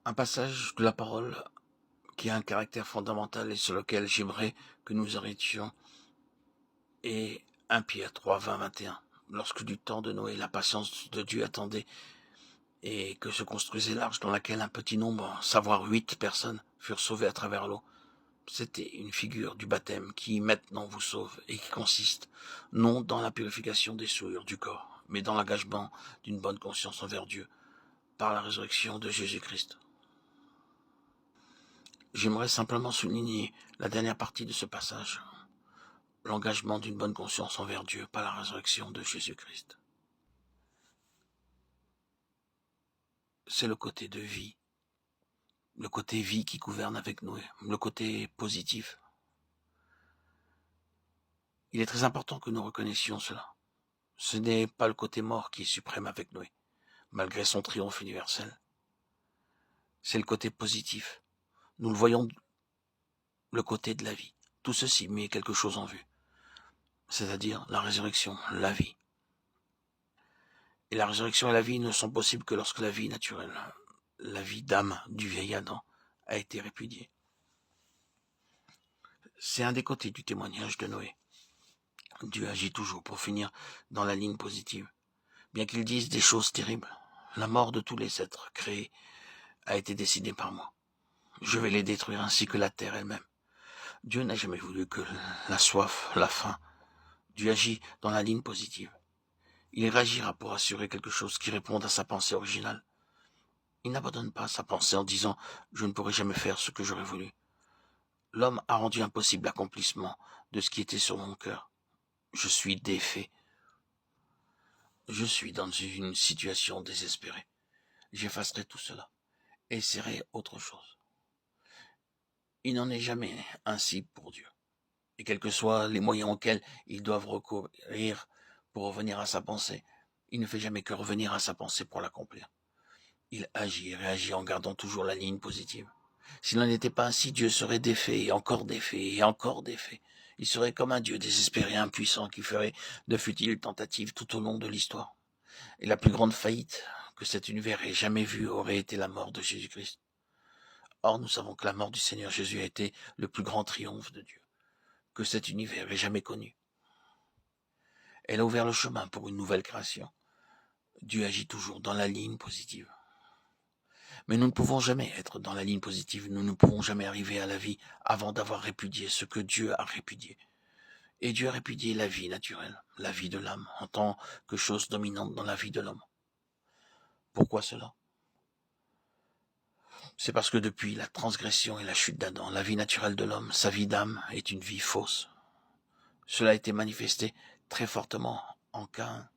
Un passage de la parole qui a un caractère fondamental et sur lequel j'aimerais que nous arrêtions est 1 Pierre 3, 20, 21. Lorsque du temps de Noé, la patience de Dieu attendait et que se construisait l'arche dans laquelle un petit nombre, savoir 8 personnes, furent sauvées à travers l'eau. C'était une figure du baptême qui maintenant vous sauve et qui consiste non dans la purification des souillures du corps, mais dans l'engagement d'une bonne conscience envers Dieu par la résurrection de Jésus-Christ. J'aimerais simplement souligner la dernière partie de ce passage, l'engagement d'une bonne conscience envers Dieu par la résurrection de Jésus-Christ. C'est le côté de vie, le côté vie qui gouverne avec nous, le côté positif. Il est très important que nous reconnaissions cela. Ce n'est pas le côté mort qui est suprême avec Noé, malgré son triomphe universel. C'est le côté positif. Nous le voyons, le côté de la vie. Tout ceci met quelque chose en vue, c'est-à-dire la résurrection, la vie. Et la résurrection et la vie ne sont possibles que lorsque la vie naturelle, la vie d'âme du vieil Adam, a été répudiée. C'est un des côtés du témoignage de Noé. Dieu agit toujours pour finir dans la ligne positive. Bien qu'il dise des choses terribles, la mort de tous les êtres créés a été décidée par moi. Je vais les détruire ainsi que la terre elle-même. Dieu n'a jamais voulu que la soif, la faim. Dieu agit dans la ligne positive. Il réagira pour assurer quelque chose qui réponde à sa pensée originale. Il n'abandonne pas sa pensée en disant « Je ne pourrai jamais faire ce que j'aurais voulu ». L'homme a rendu impossible l'accomplissement de ce qui était sur mon cœur. Je suis défait. Je suis dans une situation désespérée. J'effacerai tout cela et essaierai autre chose. Il n'en est jamais ainsi pour Dieu. Et quels que soient les moyens auxquels ils doivent recourir pour revenir à sa pensée, il ne fait jamais que revenir à sa pensée pour l'accomplir. Il agit et réagit en gardant toujours la ligne positive. S'il n'en était pas ainsi, Dieu serait défait et encore défait et encore défait. Il serait comme un Dieu désespéré, impuissant, qui ferait de futiles tentatives tout au long de l'histoire. Et la plus grande faillite que cet univers ait jamais vue aurait été la mort de Jésus-Christ. Or, nous savons que la mort du Seigneur Jésus a été le plus grand triomphe de Dieu que cet univers ait jamais connu. Elle a ouvert le chemin pour une nouvelle création. Dieu agit toujours dans la ligne positive. Mais nous ne pouvons jamais être dans la ligne positive, nous ne pouvons jamais arriver à la vie avant d'avoir répudié ce que Dieu a répudié. Et Dieu a répudié la vie naturelle, la vie de l'âme, en tant que chose dominante dans la vie de l'homme. Pourquoi cela ? C'est parce que depuis la transgression et la chute d'Adam, la vie naturelle de l'homme, sa vie d'âme, est une vie fausse. Cela a été manifesté très fortement en Caïn.